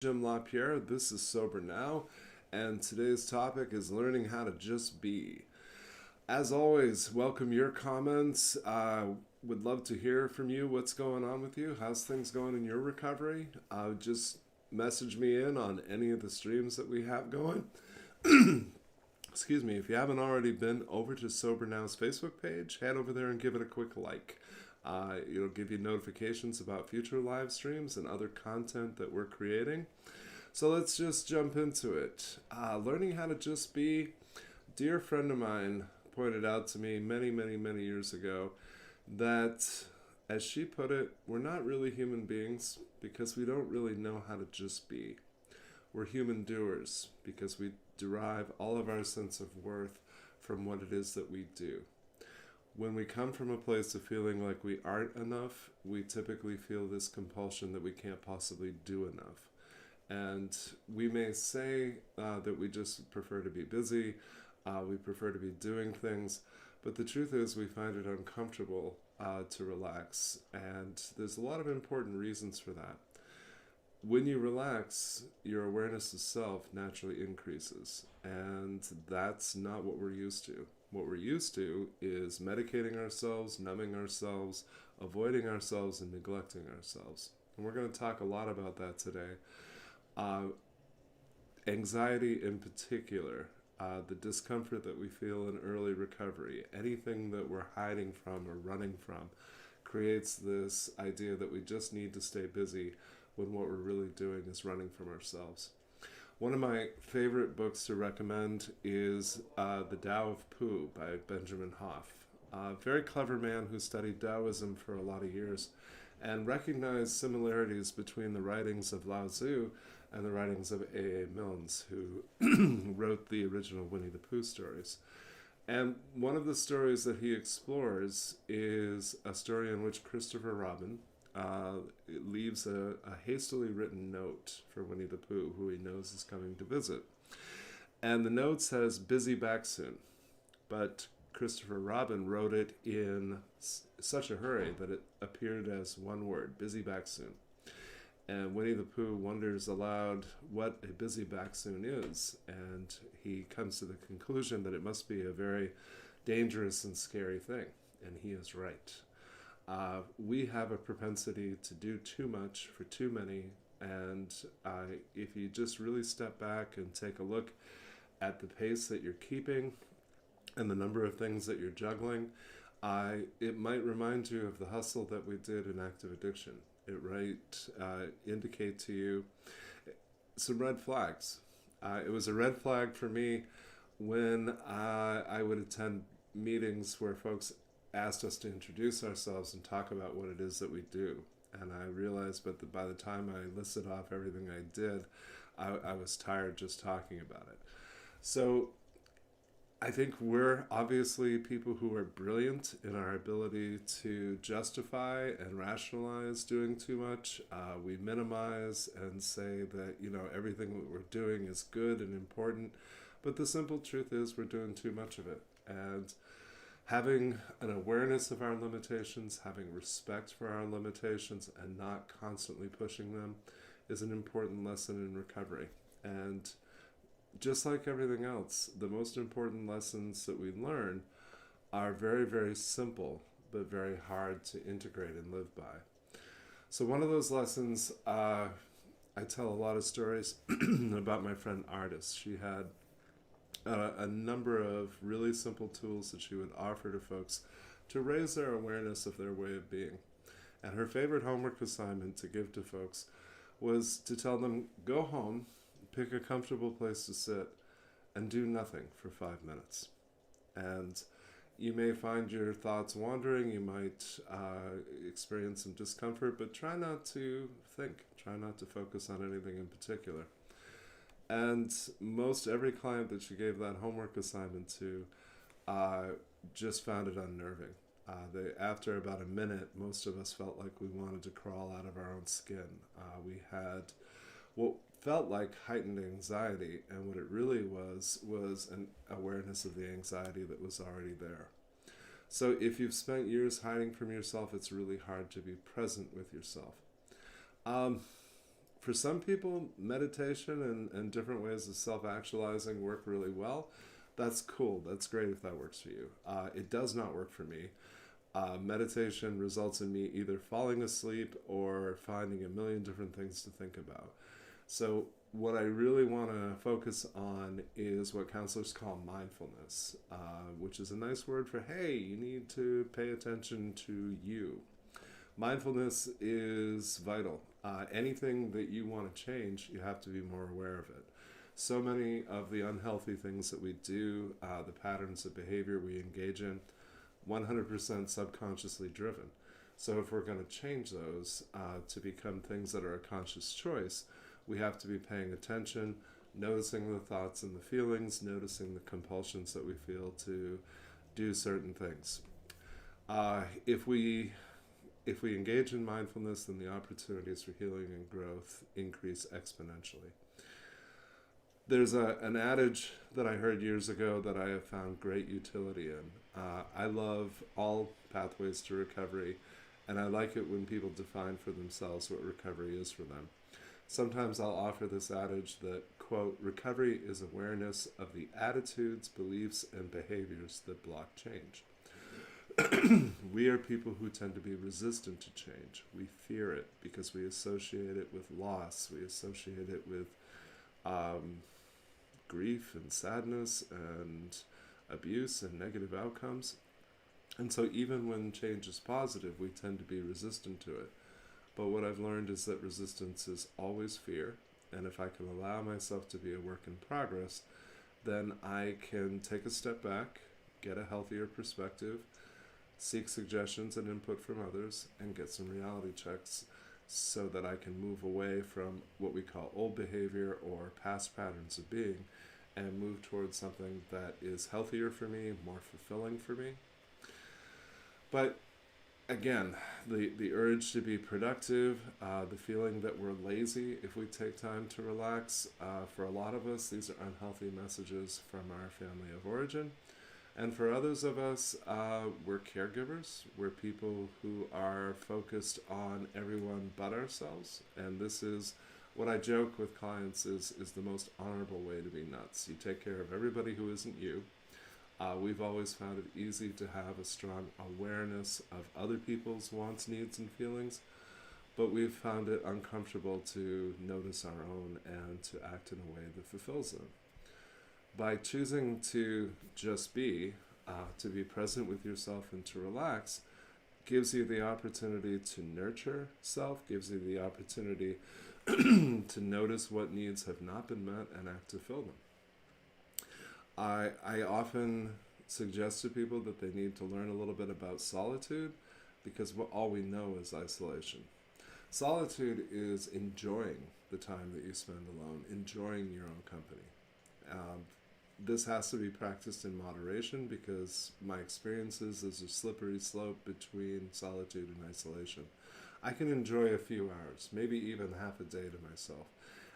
Jim LaPierre. This is Sober Now, and today's topic is learning how to just be. As always, welcome your comments. Would love to hear from you. What's going on with you? How's things going in your recovery? Just message me in on any of the streams that we have going. Excuse me. If you haven't already been over to Sober Now's Facebook page, head over there and give it a quick like. It'll give you notifications about future live streams and other content that we're creating. So let's just jump into it. Learning how to just be. A dear friend of mine pointed out to me many years ago that, as she put it, we're not really human beings because we don't really know how to just be. We're human doers because we derive all of our sense of worth from what it is that we do. When we come from a place of feeling like we aren't enough, we typically feel this compulsion that we can't possibly do enough. And we may say that we just prefer to be busy, we prefer to be doing things, but the truth is we find it uncomfortable to relax. And there's a lot of important reasons for that. When you relax, your awareness of self naturally increases, and that's not what we're used to. What we're used to is medicating ourselves, numbing ourselves, avoiding ourselves, and neglecting ourselves. And we're going to talk a lot about that today. Anxiety in particular, the discomfort that we feel in early recovery, anything that we're hiding from or running from, creates this idea that we just need to stay busy when what we're really doing is running from ourselves. One of my favorite books to recommend is The Tao of Pooh by Benjamin Hoff. A very clever man who studied Taoism for a lot of years and recognized similarities between the writings of Lao Tzu and the writings of A. A. Milne, who wrote the original Winnie the Pooh stories. And one of the stories that he explores is a story in which Christopher Robin leaves a hastily written note for Winnie the Pooh, who he knows is coming to visit. And the note says, "Busy back soon." But Christopher Robin wrote it in such a hurry that it appeared as one word, "busy back soon." And Winnie the Pooh wonders aloud what a busy back soon is, and he comes to the conclusion that it must be a very dangerous and scary thing, and he is right. We have a propensity to do too much for too many, and if you just really step back and take a look at the pace that you're keeping and the number of things that you're juggling, it might remind you of the hustle that we did in active addiction. It might indicate to you some red flags. It was a red flag for me when I would attend meetings where folks asked us to introduce ourselves and talk about what it is that we do. And I realized that by the time I listed off everything I did, I was tired just talking about it. So I think we're obviously people who are brilliant in our ability to justify and rationalize doing too much. We minimize and say that, everything that we're doing is good and important. But the simple truth is we're doing too much of it. And having an awareness of our limitations, having respect for our limitations, and not constantly pushing them is an important lesson in recovery. And just like everything else, the most important lessons that we learn are very simple, but very hard to integrate and live by. So one of those lessons, I tell a lot of stories about my friend Artis. She had a number of really simple tools that she would offer to folks to raise their awareness of their way of being. And her favorite homework assignment to give to folks was to tell them, go home, pick a comfortable place to sit, and do nothing for 5 minutes. And you may find your thoughts wandering, you might experience some discomfort, but try not to think, try not to focus on anything in particular. And most every client that she gave that homework assignment to just found it unnerving. After about a minute, most of us felt like we wanted to crawl out of our own skin. We had what felt like heightened anxiety, and what it really was an awareness of the anxiety that was already there. So if you've spent years hiding from yourself, it's really hard to be present with yourself. For some people, meditation and different ways of self-actualizing work really well. That's cool. That's great if that works for you. It does not work for me. Meditation results in me either falling asleep or finding a million different things to think about. So what I really want to focus on is what counselors call mindfulness, which is a nice word for, hey, you need to pay attention to you. Mindfulness is vital. Anything that you want to change, you have to be more aware of it. So many of the unhealthy things that we do, the patterns of behavior we engage in, 100% subconsciously driven. So if we're going to change those to become things that are a conscious choice, we have to be paying attention, noticing the thoughts and the feelings, noticing the compulsions that we feel to do certain things. If we engage in mindfulness, then the opportunities for healing and growth increase exponentially. There's an adage that I heard years ago that I have found great utility in. I love all pathways to recovery, and I like it when people define for themselves what recovery is for them. Sometimes I'll offer this adage that, quote, recovery is awareness of the attitudes, beliefs, and behaviors that block change. We are people who tend to be resistant to change. We fear it because we associate it with loss. We associate it with grief and sadness and abuse and negative outcomes. And so even when change is positive, we tend to be resistant to it. But what I've learned is that resistance is always fear. And if I can allow myself to be a work in progress, then I can take a step back, get a healthier perspective, seek suggestions and input from others, and get some reality checks so that I can move away from what we call old behavior or past patterns of being and move towards something that is healthier for me, more fulfilling for me. But again, the urge to be productive, the feeling that we're lazy if we take time to relax, for a lot of us, these are unhealthy messages from our family of origin. And for others of us, we're caregivers. We're people who are focused on everyone but ourselves. And this is what I joke with clients is the most honorable way to be nuts. You take care of everybody who isn't you. We've always found it easy to have a strong awareness of other people's wants, needs, and feelings, but we've found it uncomfortable to notice our own and to act in a way that fulfills them. By choosing to just be, to be present with yourself and to relax, gives you the opportunity to nurture self, gives you the opportunity to notice what needs have not been met and act to fill them. I often suggest to people that they need to learn a little bit about solitude because all we know is isolation. Solitude is enjoying the time that you spend alone, enjoying your own company. This has to be practiced in moderation because my experience is there's a slippery slope between solitude and isolation. I can enjoy a few hours, maybe even half a day to myself.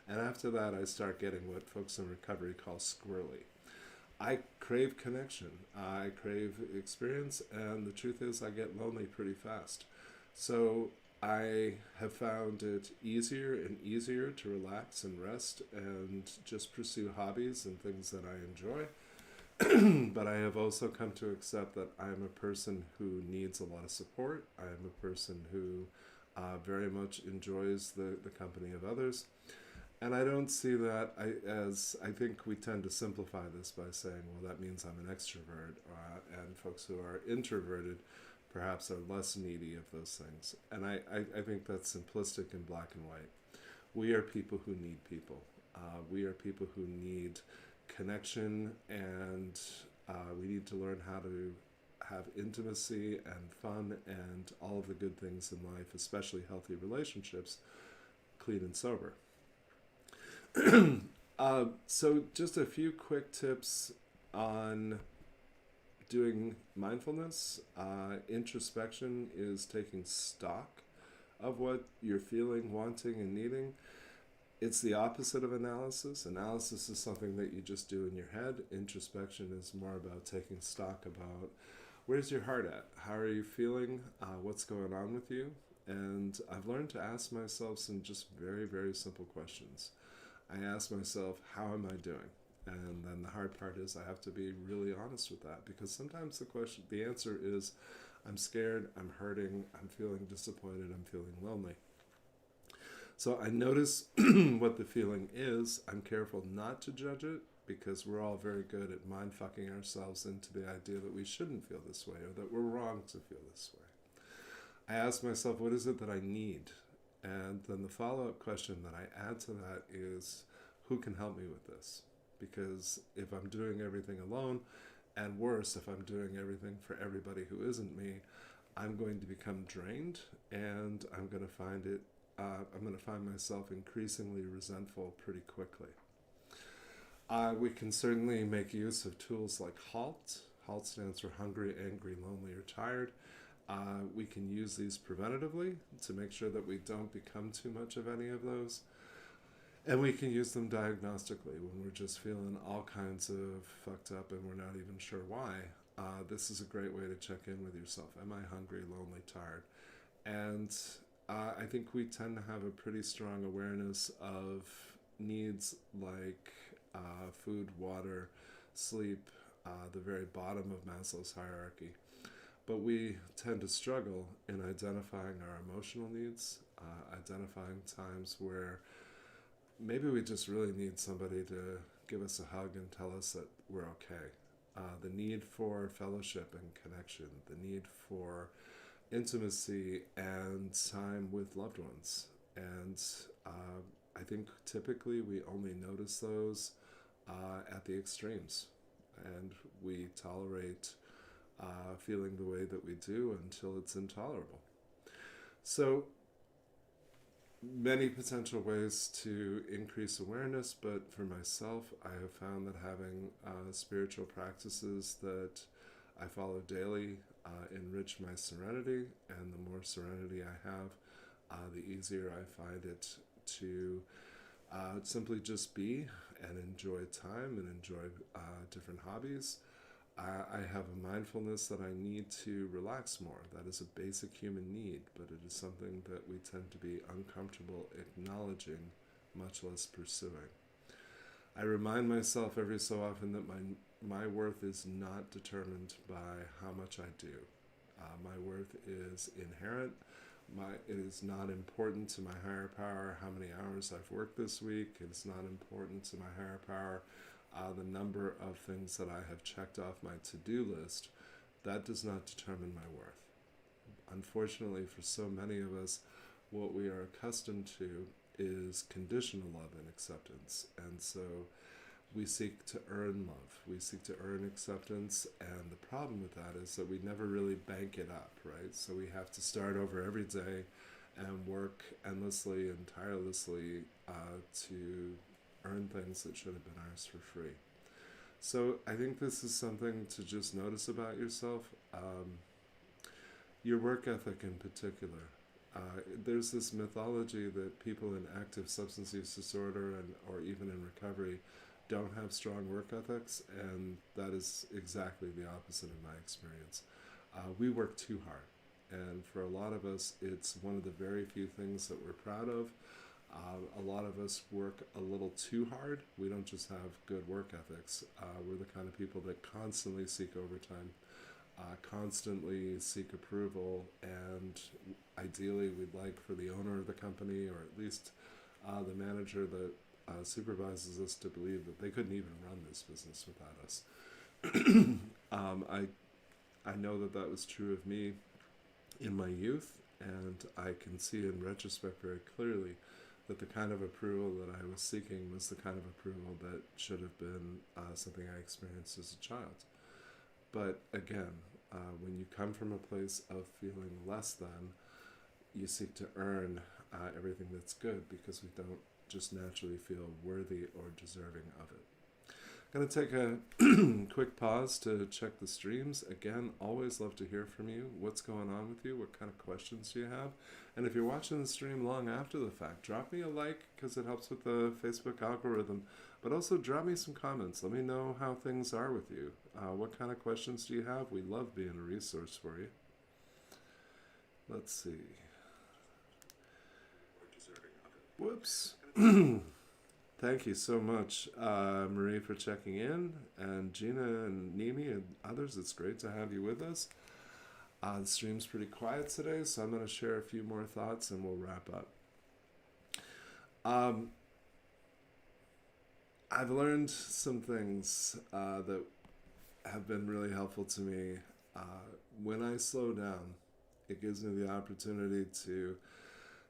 And after that, I start getting what folks in recovery call squirrely. I crave connection, I crave experience, and the truth is I get lonely pretty fast. So I have found it easier and easier to relax and rest and just pursue hobbies and things that I enjoy. But I have also come to accept that I'm a person who needs a lot of support. I am a person who very much enjoys the company of others. And I don't see that I think we tend to simplify this by saying, well, that means I'm an extrovert, and folks who are introverted perhaps are less needy of those things. And I think that's simplistic in black and white. We are people who need people. We are people who need connection, and we need to learn how to have intimacy and fun and all of the good things in life, especially healthy relationships, clean and sober. So just a few quick tips on doing mindfulness. Introspection is taking stock of what you're feeling, wanting, and needing. It's the opposite of analysis. Analysis is something that you just do in your head. Introspection is more about taking stock about where's your heart at? How are you feeling? What's going on with you? And I've learned to ask myself some just very, very simple questions. I ask myself, how am I doing? And then the hard part is I have to be really honest with that, because sometimes the answer is, I'm scared, I'm hurting, I'm feeling disappointed, I'm feeling lonely. So I notice what the feeling is. I'm careful not to judge it, because we're all very good at mind fucking ourselves into the idea that we shouldn't feel this way, or that we're wrong to feel this way. I ask myself, what is it that I need? And then the follow-up question that I add to that is, who can help me with this? Because if I'm doing everything alone, and worse, if I'm doing everything for everybody who isn't me, I'm going to become drained, and I'm going to find myself increasingly resentful pretty quickly. We can certainly make use of tools like HALT. HALT stands for hungry, angry, lonely, or tired. We can use these preventatively to make sure that we don't become too much of any of those. And we can use them diagnostically when we're just feeling all kinds of fucked up and we're not even sure why. This is a great way to check in with yourself. Am I hungry, lonely, tired? And I think we tend to have a pretty strong awareness of needs like food, water, sleep, the very bottom of Maslow's hierarchy. But we tend to struggle in identifying our emotional needs, identifying times where maybe we just really need somebody to give us a hug and tell us that we're okay. The need for fellowship and connection, the need for intimacy and time with loved ones. And I think typically we only notice those at the extremes. And we tolerate feeling the way that we do until it's intolerable. So many potential ways to increase awareness, but for myself, I have found that having spiritual practices that I follow daily enrich my serenity, and the more serenity I have, the easier I find it to simply just be and enjoy time and enjoy different hobbies. I have a mindfulness that I need to relax more. That is a basic human need, but it is something that we tend to be uncomfortable acknowledging, much less pursuing. I remind myself every so often that my worth is not determined by how much I do. My worth is inherent. It is not important to my higher power how many hours I've worked this week. It is not important to my higher power the number of things that I have checked off my to-do list. That does not determine my worth. Unfortunately, for so many of us, what we are accustomed to is conditional love and acceptance. And so we seek to earn love. We seek to earn acceptance. And the problem with that is that we never really bank it up, right? So we have to start over every day and work endlessly and tirelessly to earn things that should have been ours for free. So I think this is something to just notice about yourself. Your work ethic in particular. There's this mythology that people in active substance use disorder or even in recovery don't have strong work ethics, and that is exactly the opposite in my experience. We work too hard, and for a lot of us, it's one of the very few things that we're proud of. A lot of us work a little too hard. We don't just have good work ethics. We're the kind of people that constantly seek overtime, constantly seek approval, and ideally we'd like for the owner of the company, or at least the manager that supervises us, to believe that they couldn't even run this business without us. I know that was true of me in my youth, and I can see in retrospect very clearly that the kind of approval that I was seeking was the kind of approval that should have been something I experienced as a child. But again, when you come from a place of feeling less than, you seek to earn everything that's good, because we don't just naturally feel worthy or deserving of it. Going to take a quick pause to check the streams. Again, always love to hear from you. What's going on with you? What kind of questions do you have? And if you're watching the stream long after the fact, drop me a like, because it helps with the Facebook algorithm. But also drop me some comments. Let me know how things are with you. What kind of questions do you have? We love being a resource for you. Let's see. Whoops. Thank you so much, Marie, for checking in, and Gina and Nimi and others. It's great to have you with us. The stream's pretty quiet today, so I'm going to share a few more thoughts and we'll wrap up. I've learned some things that have been really helpful to me. When I slow down, it gives me the opportunity to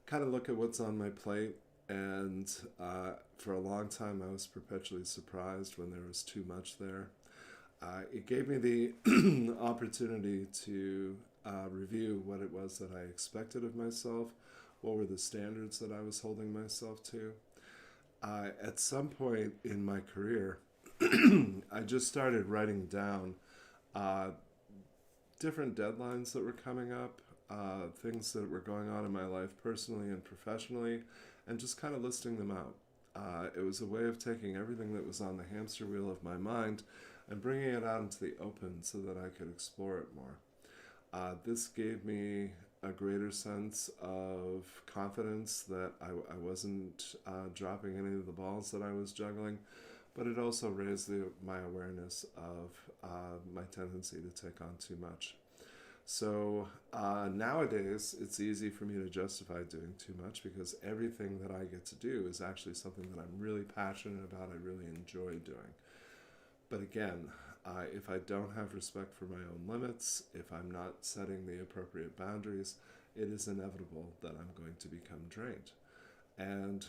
kind of look at what's on my plate. And for a long time, I was perpetually surprised when there was too much there. It gave me the opportunity to review what it was that I expected of myself, what were the standards that I was holding myself to. At some point in my career, I just started writing down different deadlines that were coming up, things that were going on in my life personally and professionally, and just kind of listing them out. It was a way of taking everything that was on the hamster wheel of my mind and bringing it out into the open so that I could explore it more. This gave me a greater sense of confidence that I wasn't dropping any of the balls that I was juggling, but it also raised my awareness of my tendency to take on too much. So nowadays, it's easy for me to justify doing too much because everything that I get to do is actually something that I'm really passionate about, I really enjoy doing. But again, if I don't have respect for my own limits, if I'm not setting the appropriate boundaries, it is inevitable that I'm going to become drained. And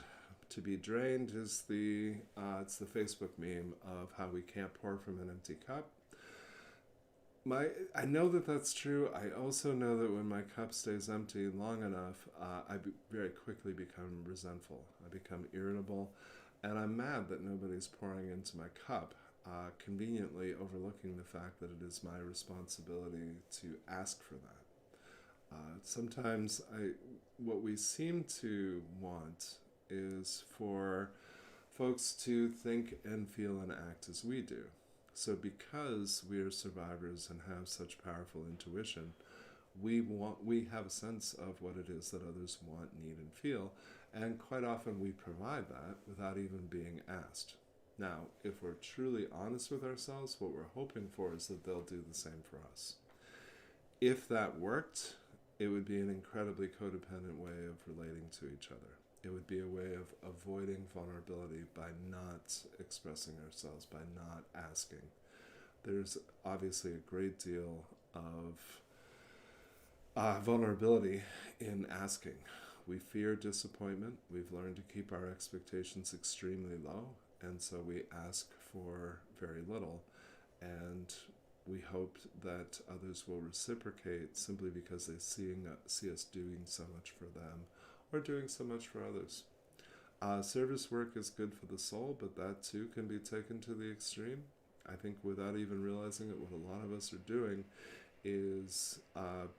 to be drained is it's the Facebook meme of how we can't pour from an empty cup. I know that that's true. I also know that when my cup stays empty long enough, I very quickly become resentful. I become irritable, and I'm mad that nobody's pouring into my cup, conveniently overlooking the fact that it is my responsibility to ask for that. Sometimes what we seem to want is for folks to think and feel and act as we do. So because we are survivors and have such powerful intuition, we have a sense of what it is that others want, need, and feel, and quite often we provide that without even being asked. Now, if we're truly honest with ourselves, what we're hoping for is that they'll do the same for us. If that worked, it would be an incredibly codependent way of relating to each other. It would be a way of avoiding vulnerability by not expressing ourselves, by not asking. There's obviously a great deal of vulnerability in asking. We fear disappointment. We've learned to keep our expectations extremely low, and so we ask for very little. And we hope that others will reciprocate simply because they see us doing so much for them or doing so much for others. Service work is good for the soul, but that too can be taken to the extreme. I think without even realizing it, what a lot of us are doing is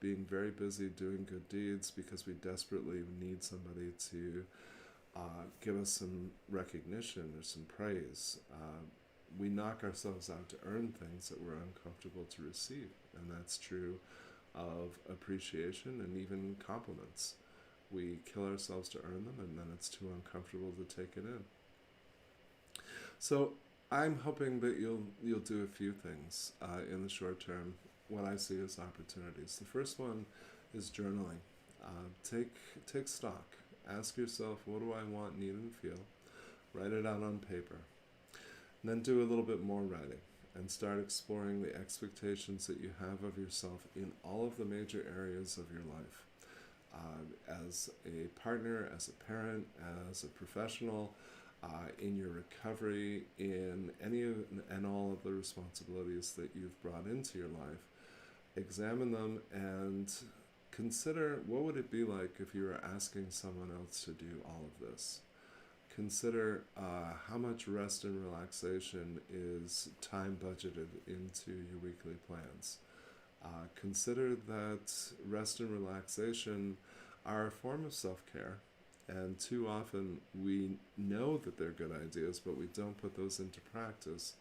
being very busy doing good deeds because we desperately need somebody to give us some recognition or some praise. We knock ourselves out to earn things that we're uncomfortable to receive, and that's true of appreciation and even compliments. We kill ourselves to earn them, and then it's too uncomfortable to take it in. So I'm hoping that you'll do a few things in the short term, what I see as opportunities. The first one is journaling. Take stock. Ask yourself, what do I want, need, and feel? Write it out on paper. And then do a little bit more writing and start exploring the expectations that you have of yourself in all of the major areas of your life. As a partner, as a parent, as a professional, in your recovery, in any and all of the responsibilities that you've brought into your life, examine them and consider what would it be like if you were asking someone else to do all of this. Consider how much rest and relaxation is time budgeted into your weekly plans. Consider that rest and relaxation are a form of self-care, and too often we know that they're good ideas, but we don't put those into practice.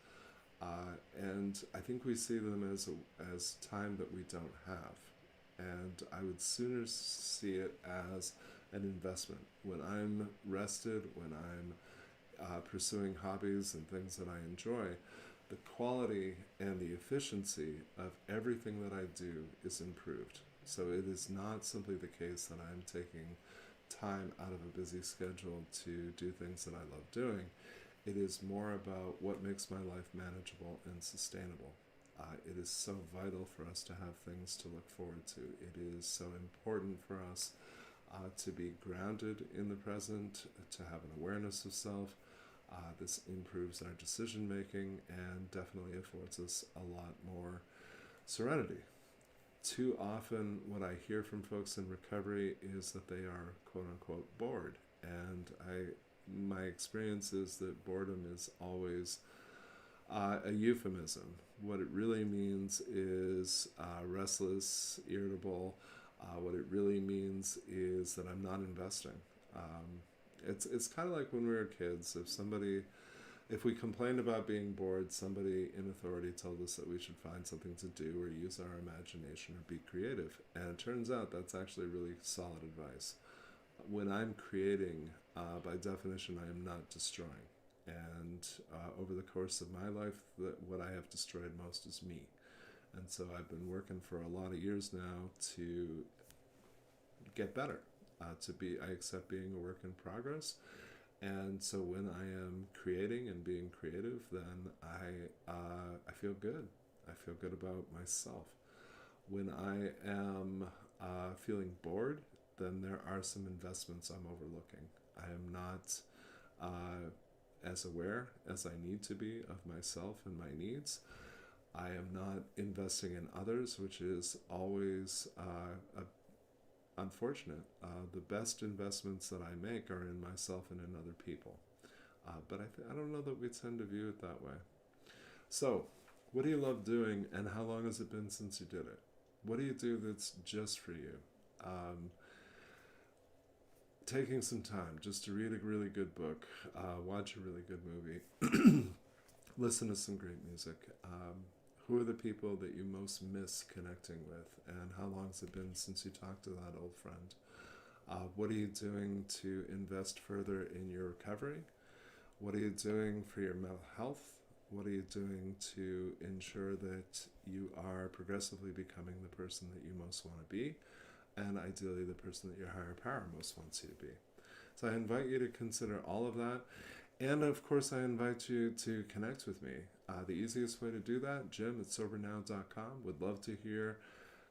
And I think we see them as time that we don't have. And I would sooner see it as an investment. When I'm rested, when I'm pursuing hobbies and things that I enjoy, the quality and the efficiency of everything that I do is improved. So it is not simply the case that I'm taking time out of a busy schedule to do things that I love doing. It is more about what makes my life manageable and sustainable. It is so vital for us to have things to look forward to. It is so important for us to be grounded in the present, to have an awareness of self. This improves our decision making and definitely affords us a lot more serenity. Too often, what I hear from folks in recovery is that they are quote unquote bored. And my experience is that boredom is always a euphemism. What it really means is restless, irritable. What it really means is that I'm not investing. It's kind of like when we were kids. If we complained about being bored, somebody in authority told us that we should find something to do or use our imagination or be creative. And it turns out that's actually really solid advice. When I'm creating, by definition, I am not destroying. And over the course of my life, what I have destroyed most is me. And so I've been working for a lot of years now to get better. I accept being a work in progress. And so when I am creating and being creative, then I feel good. I feel good about myself. When I am feeling bored, then there are some investments I'm overlooking. I am not as aware as I need to be of myself and my needs. I am not investing in others, which is always unfortunate. The best investments that I make are in myself and in other people. But I don't know that we tend to view it that way. So, what do you love doing, and how long has it been since you did it? What do you do that's just for you? Taking some time just to read a really good book, watch a really good movie, listen to some great music. Who are the people that you most miss connecting with, and how long has it been since you talked to that old friend? What are you doing to invest further in your recovery? What are you doing for your mental health? What are you doing to ensure that you are progressively becoming the person that you most want to be, and ideally the person that your higher power most wants you to be? So I invite you to consider all of that. And of course, I invite you to connect with me. The easiest way to do that, jim@sobernow.com. Would love to hear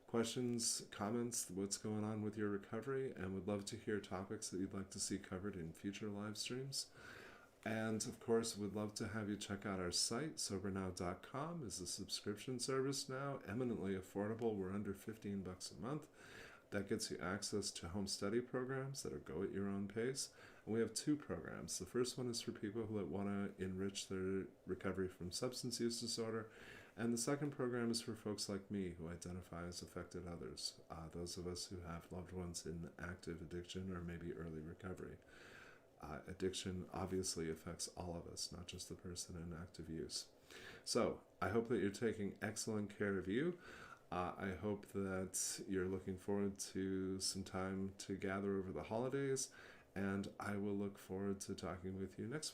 questions, comments, what's going on with your recovery, and would love to hear topics that you'd like to see covered in future live streams. And of course, would love to have you check out our site. Sobernow.com is a subscription service now, eminently affordable. We're under $15 a month. That gets you access to home study programs that are go at your own pace. And we have two programs. The first one is for people who want to enrich their recovery from substance use disorder. And the second program is for folks like me who identify as affected others, those of us who have loved ones in active addiction or maybe early recovery. Addiction obviously affects all of us, not just the person in active use. So I hope that you're taking excellent care of you. I hope that you're looking forward to some time to gather over the holidays, and I will look forward to talking with you next week.